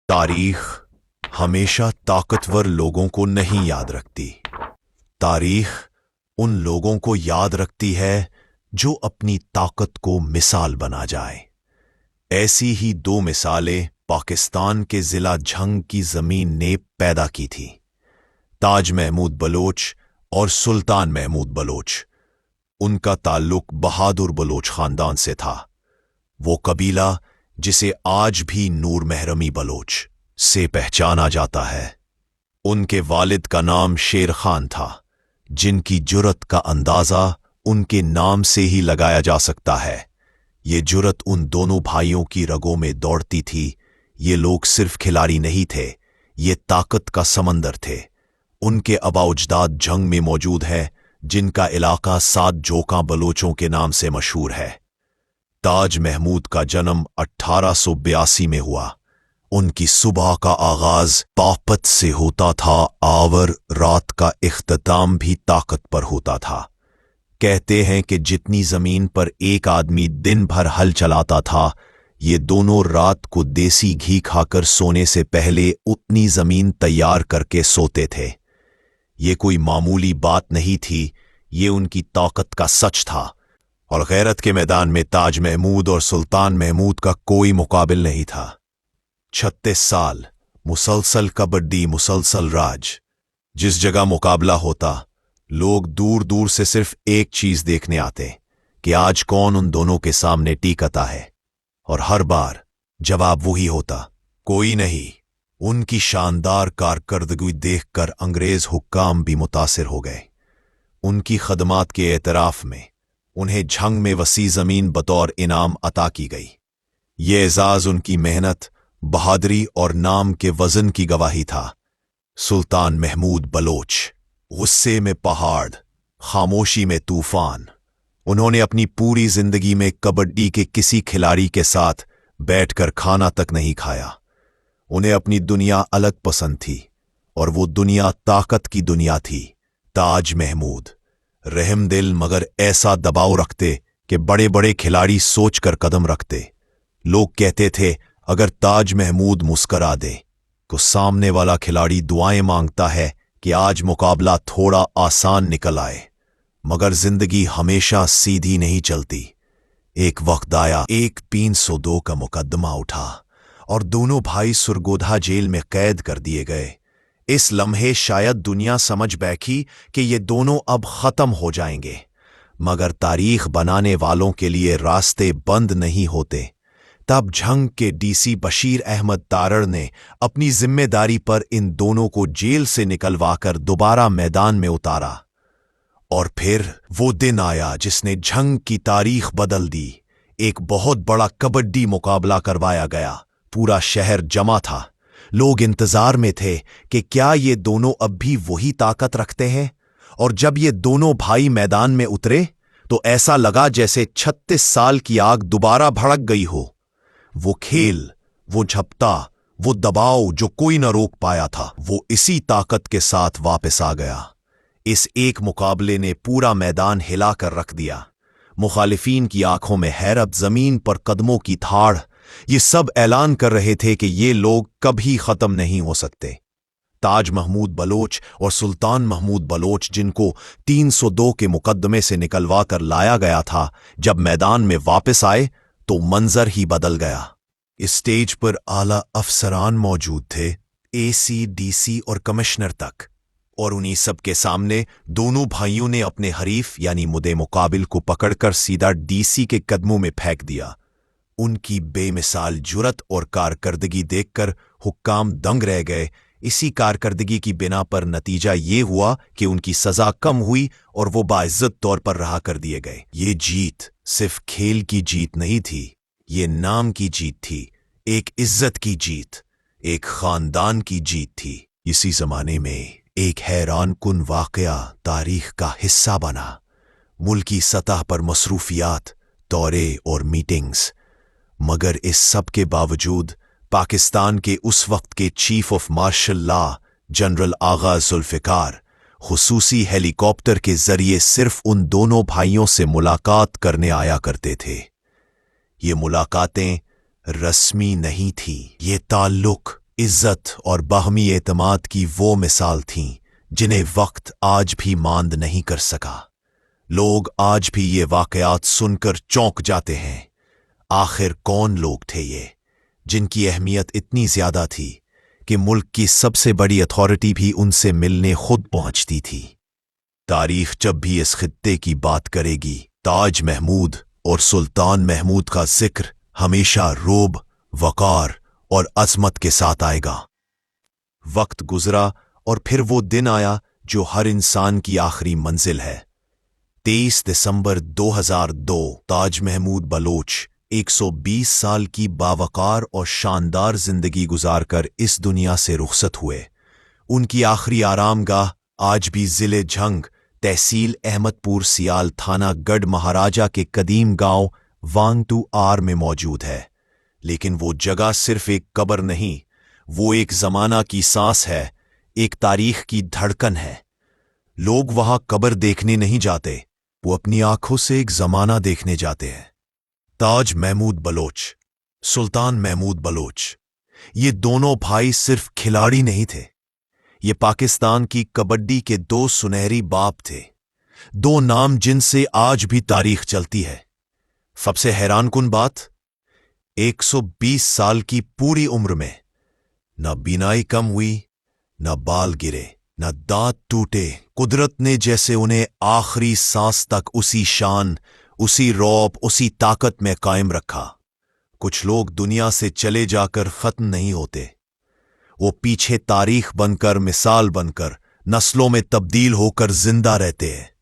तारीख हमेशा ताकतवर लोगों को नहीं याद रखती। तारीख उन लोगों को याद रखती है जो अपनी ताकत को मिसाल बना जाए। ऐसी ही दो मिसालें पाकिस्तान के जिला झंग की जमीन ने पैदा की थी। ताज महमूद बलोच और सुल्तान महमूद बलोच। उनका ताल्लुक बहादुर बलोच खानदान से था, वो कबीला जिसे आज भी नूर महरमी बलोच से पहचाना जाता है। उनके वालिद का नाम शेर खान था, जिनकी जुर्रत का अंदाजा उनके नाम से ही लगाया जा सकता है। ये जुर्रत उन दोनों भाइयों की रगों में दौड़ती थी। ये लोग सिर्फ खिलाड़ी नहीं थे, ये ताकत का समंदर थे। उनके अबाउजदाद जंग में मौजूद है, जिनका इलाका 7 जोका बलोचों के नाम से मशहूर है। ताज महमूद का जन्म 1882 में हुआ। उनकी सुबह का आगाज ताकत से होता था, आवर रात का इख्तिताम भी ताकत पर होता था। कहते हैं कि जितनी जमीन पर एक आदमी दिन भर हल चलाता था, ये दोनों रात को देसी घी खाकर सोने से पहले उतनी जमीन तैयार करके सोते थे। ये कोई मामूली बात नहीं थी, ये उनकी ताकत का सच था। और गैरत के मैदान में ताज महमूद और सुल्तान महमूद का कोई मुकाबिल नहीं था। 36 साल मुसलसल कबड्डी, मुसलसल राज। जिस जगह मुकाबला होता, लोग दूर दूर से सिर्फ एक चीज देखने आते कि आज कौन उन दोनों के सामने टीकता है। और हर बार जवाब वही होता, कोई नहीं। उनकी शानदार कारकर्दगी देखकर अंग्रेज हुक्काम भी मुतासिर हो गए। उनकी खदमात के एतराफ में उन्हें झंग में वसी जमीन बतौर इनाम अता की गई। ये एजाज उनकी मेहनत, बहादुरी और नाम के वजन की गवाही था। सुल्तान महमूद बलोच, गुस्से में पहाड़, खामोशी में तूफान। उन्होंने अपनी पूरी जिंदगी में कबड्डी के किसी खिलाड़ी के साथ बैठकर खाना तक नहीं खाया। उन्हें अपनी दुनिया अलग पसंद थी, और वो दुनिया ताकत की दुनिया थी। ताज महमूद रहमदिल मगर ऐसा दबाव रखते कि बड़े बड़े खिलाड़ी सोचकर कदम रखते। लोग कहते थे अगर ताज महमूद मुस्करा दे तो सामने वाला खिलाड़ी दुआएं मांगता है कि आज मुकाबला थोड़ा आसान निकल आए। मगर जिंदगी हमेशा सीधी नहीं चलती। एक वक्त आया, एक 302 का मुकदमा उठा और दोनों भाई सुरगोधा जेल में कैद कर दिए गए। इस लम्हे शायद दुनिया समझ बैठी कि ये दोनों अब खत्म हो जाएंगे, मगर तारीख बनाने वालों के लिए रास्ते बंद नहीं होते। तब झंग के डीसी बशीर अहमद तारड़ ने अपनी जिम्मेदारी पर इन दोनों को जेल से निकलवाकर दोबारा मैदान में उतारा। और फिर वो दिन आया जिसने झंग की तारीख बदल दी। एक बहुत बड़ा कबड्डी मुकाबला करवाया गया। पूरा शहर जमा था। लोग इंतजार में थे कि क्या ये दोनों अब भी वही ताकत रखते हैं। और जब ये दोनों भाई मैदान में उतरे तो ऐसा लगा जैसे 36 साल की आग दोबारा भड़क गई हो। वो खेल, वो झपटा, वो दबाव जो कोई न रोक पाया था, वो इसी ताकत के साथ वापस आ गया। इस एक मुकाबले ने पूरा मैदान हिलाकर रख दिया। मुखालिफिन की आंखों में हैरत, जमीन पर कदमों की थाड़। ये सब ऐलान कर रहे थे कि ये लोग कभी खत्म नहीं हो सकते। ताज महमूद बलोच और सुल्तान महमूद बलोच, जिनको 302 के मुकदमे से निकलवा कर लाया गया था, जब मैदान में वापस आए तो मंजर ही बदल गया। इस स्टेज पर आला अफसरान मौजूद थे, एसी, डीसी और कमिश्नर तक। और उन्हीं सब के सामने दोनों भाइयों ने अपने हरीफ यानी मुद्दे मुकाबिल को पकड़कर सीधा डीसी के कदमों में फेंक दिया। उनकी बेमिसाल जुरत और कारकर्दगी देखकर हुक्काम दंग रह गए। इसी कारकर्दगी की बिना पर नतीजा ये हुआ कि उनकी सजा कम हुई और वो बाइज्जत तौर पर रहा कर दिए गए। ये जीत सिर्फ खेल की जीत नहीं थी, ये नाम की जीत थी, एक इज्जत की जीत, एक खानदान की जीत थी। इसी जमाने में एक हैरान कुन वाकया तारीख का हिस्सा बना। मुल्की सतह पर मसरूफियात, दौरे और मीटिंग्स। मगर इस सब के बावजूद पाकिस्तान के उस वक्त के chief of martial law general Agha Zulfiqar खुसूसी हेलीकॉप्टर के जरिए सिर्फ उन दोनों भाइयों से मुलाकात करने आया करते थे। ये मुलाकातें रस्मी नहीं थी, ये ताल्लुक इज्जत और बाहमी एतमाद की वो मिसाल थीं जिन्हें वक्त आज भी मांद नहीं कर सका। लोग आज भी ये वाकयात सुनकर चौंक जाते हैं। आखिर कौन लोग थे ये जिनकी अहमियत इतनी ज्यादा थी कि मुल्क की सबसे बड़ी अथॉरिटी भी उनसे मिलने खुद पहुंचती थी। तारीख जब भी इस खित्ते की बात करेगी, ताज महमूद और सुल्तान महमूद का जिक्र हमेशा रोब, वकार और अजमत के साथ आएगा। वक्त गुजरा और फिर वो दिन आया जो हर इंसान की आखिरी मंजिल है। 23 दिसंबर 2002 ताज महमूद बलोच 120 साल की बावकार और शानदार जिंदगी गुजारकर इस दुनिया से रुखसत हुए। उनकी आखिरी आरामगाह आज भी जिले झंग, तहसील अहमदपुर सियाल, थाना गढ़ महाराजा के कदीम गांव वांगटू आर में मौजूद है। लेकिन वो जगह सिर्फ एक कब्र नहीं, वो एक जमाना की सांस है, एक तारीख की धड़कन है। लोग वहां कब्र देखने नहीं जाते, वो अपनी आंखों से एक जमाना देखने जाते हैं। ताज महमूद बलोच, सुल्तान महमूद बलोच, ये दोनों भाई सिर्फ खिलाड़ी नहीं थे, ये पाकिस्तान की कबड्डी के दो सुनहरी बाप थे। दो नाम जिनसे आज भी तारीख चलती है। सबसे हैरानकुन बात, 120 साल की पूरी उम्र में न बीनाई कम हुई, न बाल गिरे, न दांत टूटे। कुदरत ने जैसे उन्हें आखिरी सांस तक उसी शान, उसी रौब, उसी ताकत में कायम रखा। कुछ लोग दुनिया से चले जाकर खत्म नहीं होते, वो पीछे तारीख बनकर, मिसाल बनकर, नस्लों में तब्दील होकर जिंदा रहते हैं।